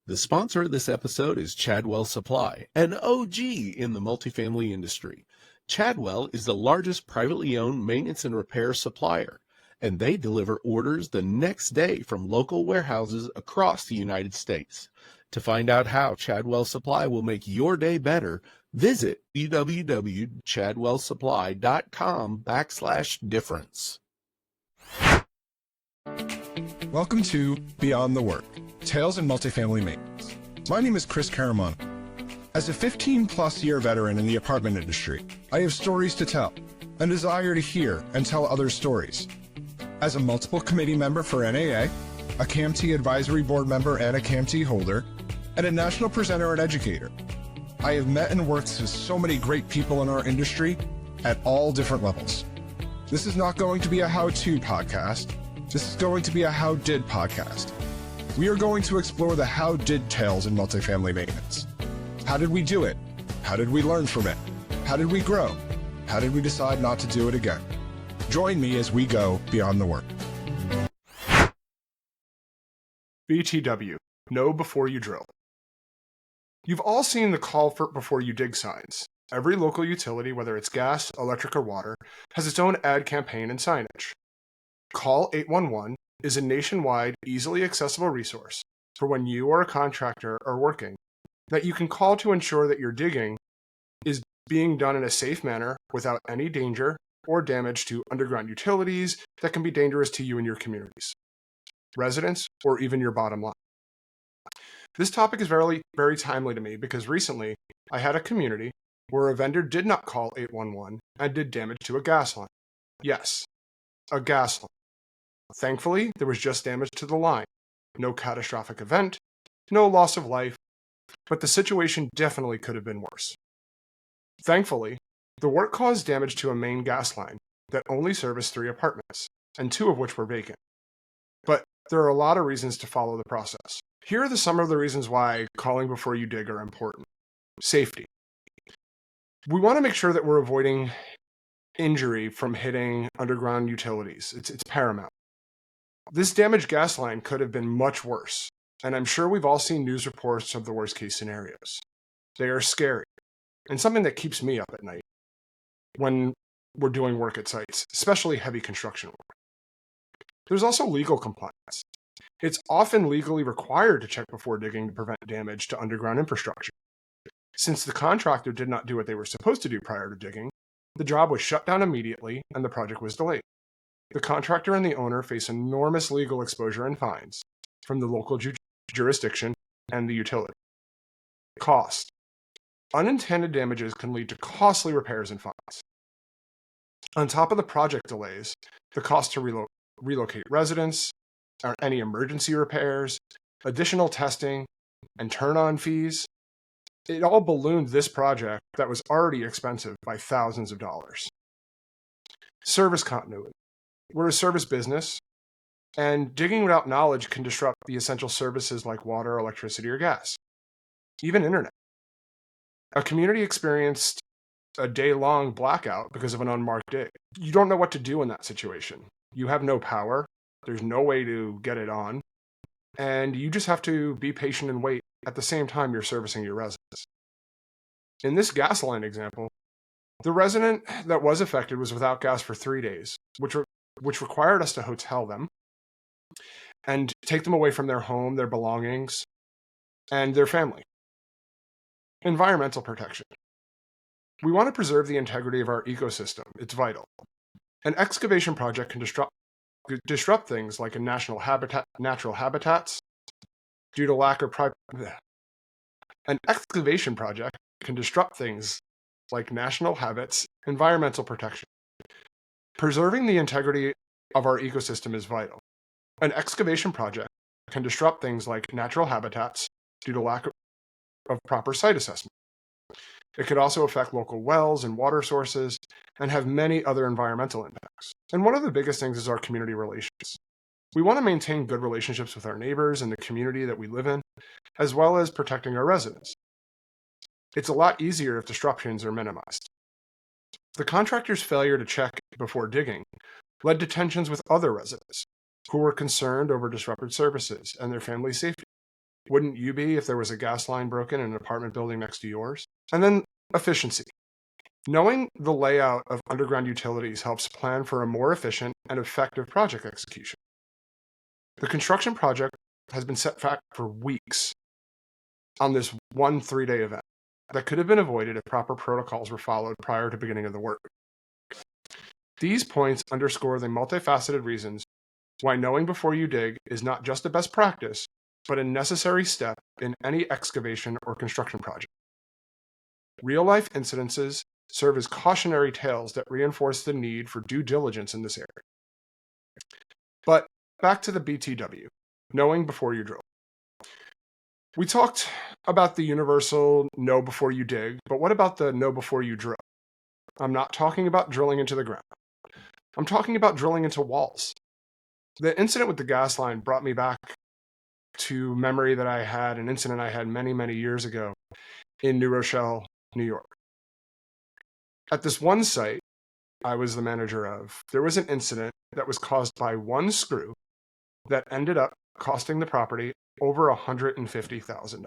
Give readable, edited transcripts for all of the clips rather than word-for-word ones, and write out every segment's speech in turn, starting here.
The sponsor of this episode is Chadwell Supply, an OG in the multifamily industry. Chadwell is the largest privately owned maintenance and repair supplier, and they deliver orders the next day from local warehouses across the United States. To find out how Chadwell Supply will make your day better, visit www.chadwellsupply.com/difference. Welcome to Beyond the Work, Tales in Multifamily Maintenance. My name is Chris Caramano. As a 15-plus year veteran in the apartment industry, I have stories to tell, a desire to hear and tell others' stories. As a multiple committee member for NAA, a CAMT advisory board member and a CAMT holder, and a national presenter and educator, I have met and worked with so many great people in our industry at all different levels. This is not going to be a how-to podcast. This is going to be a How Did podcast. We are going to explore the how did tales in multifamily maintenance. How did we do it? How did we learn from it? How did we grow? How did we decide not to do it again? Join me as we go beyond the work. BTW, know before you drill. You've all seen the call for before you dig signs. Every local utility, whether it's gas, electric, or water, has its own ad campaign and signage. Call 811 is a nationwide, easily accessible resource for when you or a contractor are working that you can call to ensure that your digging is being done in a safe manner without any danger or damage to underground utilities that can be dangerous to you and your communities, residents, or even your bottom line. This topic is very, very timely to me because recently I had a community where a vendor did not call 811 and did damage to a gas line. Yes, a gas line. Thankfully, there was just damage to the line. No catastrophic event, no loss of life, but the situation definitely could have been worse. Thankfully, the work caused damage to a main gas line that only serviced 3 apartments, and 2 of which were vacant. But there are a lot of reasons to follow the process. Here are some of the reasons why calling before you dig are important. Safety. We want to make sure that we're avoiding injury from hitting underground utilities. It's paramount. This damaged gas line could have been much worse, and I'm sure we've all seen news reports of the worst case scenarios. They are scary, and something that keeps me up at night when we're doing work at sites, especially heavy construction work. There's also legal compliance. It's often legally required to check before digging to prevent damage to underground infrastructure. Since the contractor did not do what they were supposed to do prior to digging, the job was shut down immediately and the project was delayed. The contractor and the owner face enormous legal exposure and fines from the local jurisdiction and the utility. Cost. Unintended damages can lead to costly repairs and fines. On top of the project delays, the cost to relocate residents, or any emergency repairs, additional testing, and turn-on fees, it all ballooned this project that was already expensive by thousands of dollars. Service continuity. We're a service business, and digging without knowledge can disrupt the essential services like water, electricity, or gas, even internet. A community experienced a day-long blackout because of an unmarked dig. You don't know what to do in that situation. You have no power, there's no way to get it on, and you just have to be patient and wait at the same time you're servicing your residents. In this gas line example, the resident that was affected was without gas for 3 days, which required us to hotel them and take them away from their home, their belongings, and their family. Environmental protection. We want to preserve the integrity of our ecosystem. It's vital. An excavation project can disrupt things like natural habitats due to lack of An excavation project can disrupt things like national habits, environmental protection. Preserving the integrity of our ecosystem is vital. An excavation project can disrupt things like natural habitats due to lack of proper site assessment. It could also affect local wells and water sources and have many other environmental impacts. And one of the biggest things is our community relations. We want to maintain good relationships with our neighbors and the community that we live in, as well as protecting our residents. It's a lot easier if disruptions are minimized. The contractor's failure to check before digging led to tensions with other residents who were concerned over disrupted services and their family's safety. Wouldn't you be if there was a gas line broken in an apartment building next to yours? And then efficiency. Knowing the layout of underground utilities helps plan for a more efficient and effective project execution. The construction project has been set back for weeks on this one 3-day event that could have been avoided if proper protocols were followed prior to beginning of the work. These points underscore the multifaceted reasons why knowing before you dig is not just a best practice, but a necessary step in any excavation or construction project. Real-life incidences serve as cautionary tales that reinforce the need for due diligence in this area. But back to the BTW, knowing before you drill. We talked about the universal know before you dig, but what about the know before you drill? I'm not talking about drilling into the ground. I'm talking about drilling into walls. The incident with the gas line brought me back to memory that I had, an incident I had many, many years ago in New Rochelle, New York. At this one site I was the manager of, there was an incident that was caused by one screw that ended up costing the property over $150,000.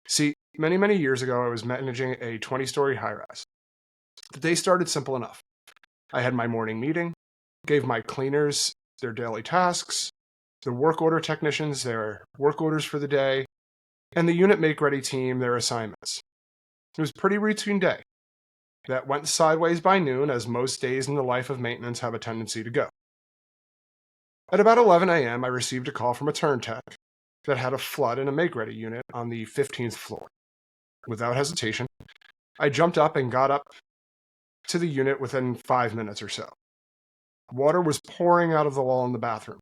See, many, many years ago, I was managing a 20-story high-rise. The day started simple enough. I had my morning meeting, gave my cleaners their daily tasks, the work order technicians their work orders for the day, and the unit make-ready team their assignments. It was a pretty routine day that went sideways by noon, as most days in the life of maintenance have a tendency to go. At about 11 a.m., I received a call from a turn tech that had a flood in a make-ready unit on the 15th floor. Without hesitation, I jumped up and got up to the unit within 5 minutes or so. Water was pouring out of the wall in the bathroom.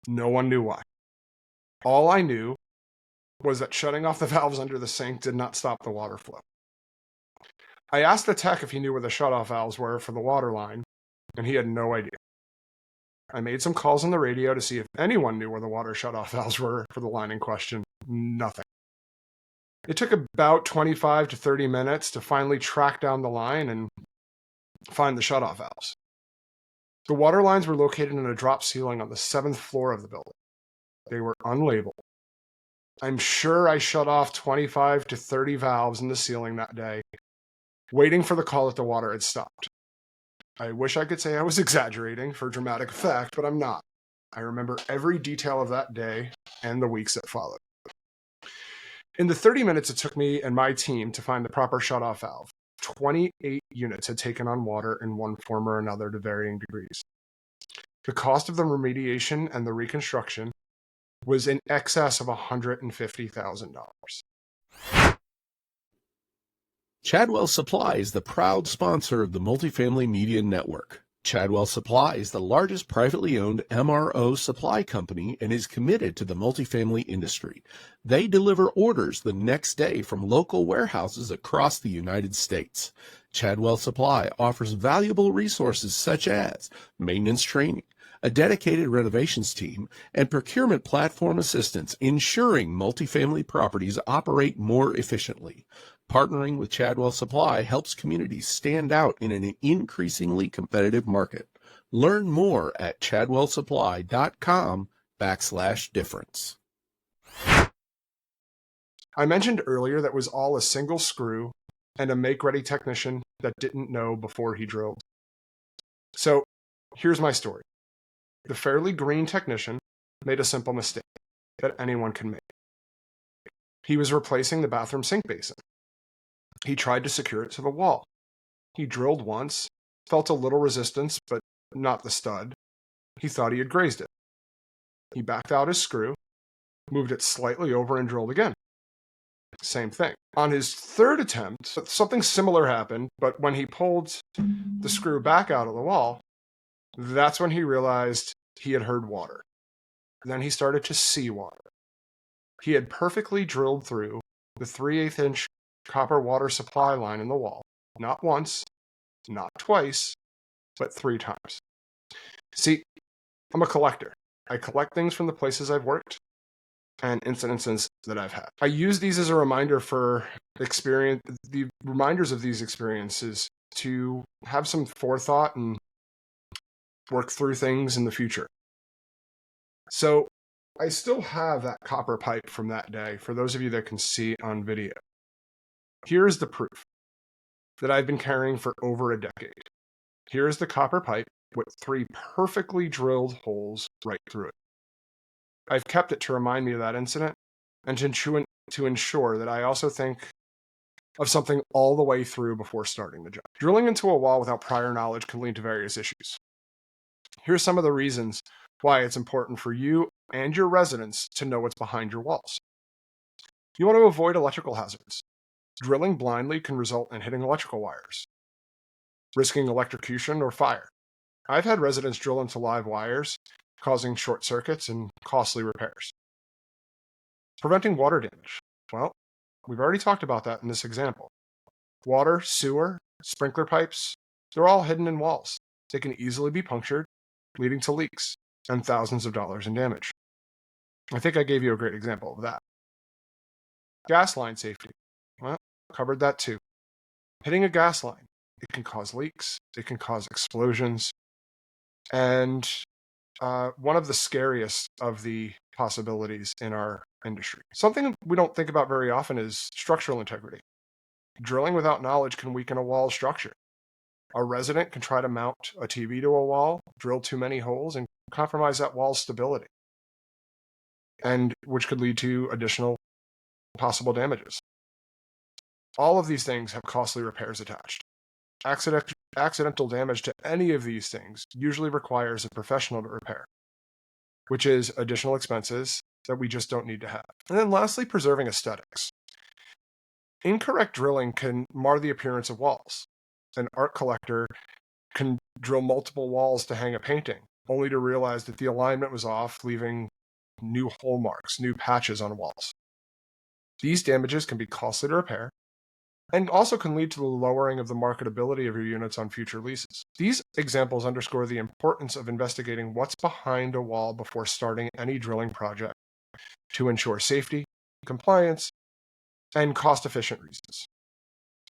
No one knew why. All I knew was that shutting off the valves under the sink did not stop the water flow. I asked the tech if he knew where the shutoff valves were for the water line, and he had no idea. I made some calls on the radio to see if anyone knew where the water shutoff valves were for the line in question. Nothing. It took about 25 to 30 minutes to finally track down the line and find the shutoff valves. The water lines were located in a drop ceiling on the 7th floor of the building. They were unlabeled. I'm sure I shut off 25 to 30 valves in the ceiling that day, waiting for the call that the water had stopped. I wish I could say I was exaggerating for dramatic effect, but I'm not. I remember every detail of that day and the weeks that followed. In the 30 minutes it took me and my team to find the proper shutoff valve, 28 units had taken on water in one form or another to varying degrees. The cost of the remediation and the reconstruction was in excess of $150,000. Chadwell Supply is the proud sponsor of the Multifamily Media Network. Chadwell Supply is the largest privately owned MRO supply company and is committed to the multifamily industry. They deliver orders the next day from local warehouses across the United States. Chadwell Supply offers valuable resources such as maintenance training, a dedicated renovations team, and procurement platform assistance, ensuring multifamily properties operate more efficiently. Partnering with Chadwell Supply helps communities stand out in an increasingly competitive market. Learn more at chadwellsupply.com/difference. I mentioned earlier that was all a single screw and a make-ready technician that didn't know before he drilled. So here's my story. The fairly green technician made a simple mistake that anyone can make. He was replacing the bathroom sink basin. He tried to secure it to the wall. He drilled once, felt a little resistance, but not the stud. He thought he had grazed it. He backed out his screw, moved it slightly over, and drilled again. Same thing. On his third attempt, something similar happened, but when he pulled the screw back out of the wall, that's when he realized he had heard water. Then he started to see water. He had perfectly drilled through the 3/8 inch copper water supply line in the wall, not once, not twice, but 3 times. See, I'm a collector. I collect things from the places I've worked and incidences that I've had. I use these as a reminder for the reminders of these experiences to have some forethought and work through things in the future. So I still have that copper pipe from that day for those of you that can see it on video. Here's the proof that I've been carrying for over a decade. Here's the copper pipe with 3 perfectly drilled holes right through it. I've kept it to remind me of that incident and to ensure that I also think of something all the way through before starting the job. Drilling into a wall without prior knowledge can lead to various issues. Here's some of the reasons why it's important for you and your residents to know what's behind your walls. You want to avoid electrical hazards. Drilling blindly can result in hitting electrical wires, risking electrocution or fire. I've had residents drill into live wires, causing short circuits and costly repairs. Preventing water damage. Well, we've already talked about that in this example. Water, sewer, sprinkler pipes, they're all hidden in walls. They can easily be punctured, leading to leaks and thousands of dollars in damage. I think I gave you a great example of that. Gas line safety. Well, covered that too. Hitting a gas line, it can cause leaks, it can cause explosions, and one of the scariest of the possibilities in our industry. Something we don't think about very often is structural integrity. Drilling without knowledge can weaken a wall structure. A resident can try to mount a TV to a wall, drill too many holes, and compromise that wall's stability, and which could lead to additional possible damages. All of these things have costly repairs attached. Accidental damage to any of these things usually requires a professional to repair, which is additional expenses that we just don't need to have. And then lastly, preserving aesthetics. Incorrect drilling can mar the appearance of walls. An art collector can drill multiple walls to hang a painting, only to realize that the alignment was off, leaving new hole marks, new patches on walls. These damages can be costly to repair, and also can lead to the lowering of the marketability of your units on future leases. These examples underscore the importance of investigating what's behind a wall before starting any drilling project to ensure safety, compliance, and cost-efficient reasons.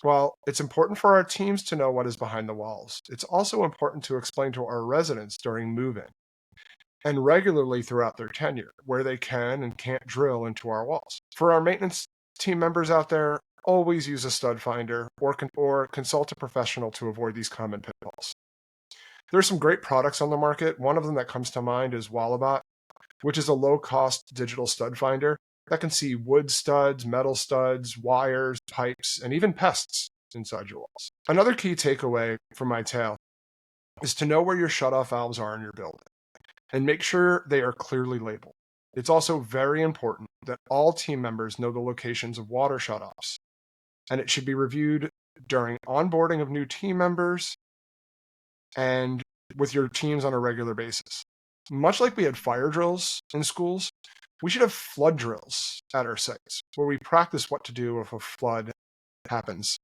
While it's important for our teams to know what is behind the walls, it's also important to explain to our residents during move-in and regularly throughout their tenure where they can and can't drill into our walls. For our maintenance team members out there, always use a stud finder or consult a professional to avoid these common pitfalls. There's some great products on the market. One of them that comes to mind is Wallabot, which is a low-cost digital stud finder that can see wood studs, metal studs, wires, pipes, and even pests inside your walls. Another key takeaway from my tale is to know where your shutoff valves are in your building and make sure they are clearly labeled. It's also very important that all team members know the locations of water shutoffs, and it should be reviewed during onboarding of new team members and with your teams on a regular basis. Much like we had fire drills in schools, we should have flood drills at our sites where we practice what to do if a flood happens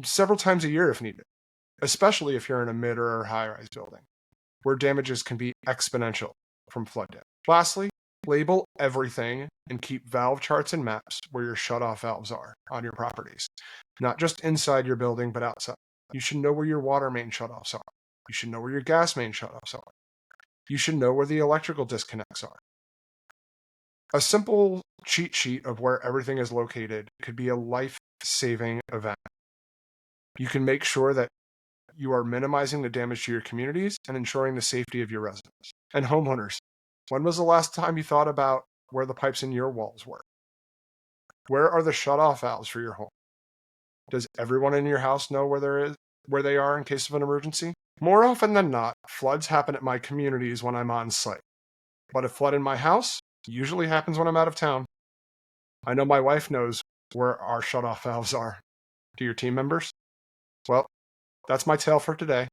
several times a year if needed, especially if you're in a mid or high-rise building where damages can be exponential from flood damage. Lastly, label everything and keep valve charts and maps where your shutoff valves are on your properties, not just inside your building, but outside. You should know where your water main shutoffs are. You should know where your gas main shutoffs are. You should know where the electrical disconnects are. A simple cheat sheet of where everything is located could be a life-saving event. You can make sure that you are minimizing the damage to your communities and ensuring the safety of your residents. And homeowners, when was the last time you thought about where the pipes in your walls were? Where are the shutoff valves for your home? Does everyone in your house know where they are in case of an emergency? More often than not, floods happen at my communities when I'm on site. But a flood in my house usually happens when I'm out of town. I know my wife knows where our shutoff valves are. Do your team members? Well, that's my tale for today.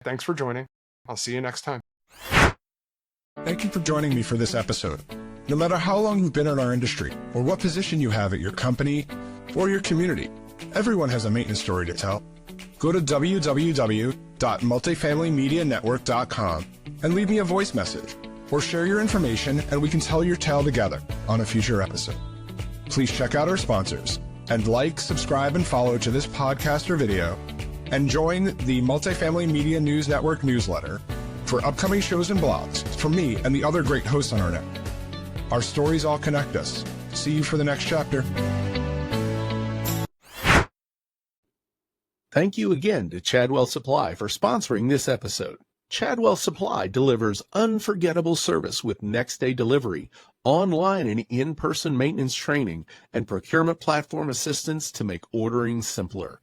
Thanks for joining. I'll see you next time. Thank you for joining me for this episode. No matter how long you've been in our industry or what position you have at your company or your community, everyone has a maintenance story to tell. Go to www.multifamilymedianetwork.com and leave me a voice message or share your information and we can tell your tale together on a future episode. Please check out our sponsors and like, subscribe, and follow to this podcast or video and join the Multifamily Media News Network newsletter for upcoming shows and blogs from me and the other great hosts on our network. Our stories all connect us. See you for the next chapter. Thank you again to Chadwell Supply for sponsoring this episode. Chadwell Supply delivers unforgettable service with next-day delivery, online and in-person maintenance training, and procurement platform assistance to make ordering simpler.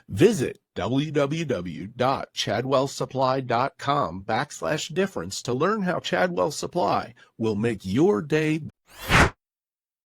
Visit www.chadwellsupply.com/difference to learn how Chadwell Supply will make your day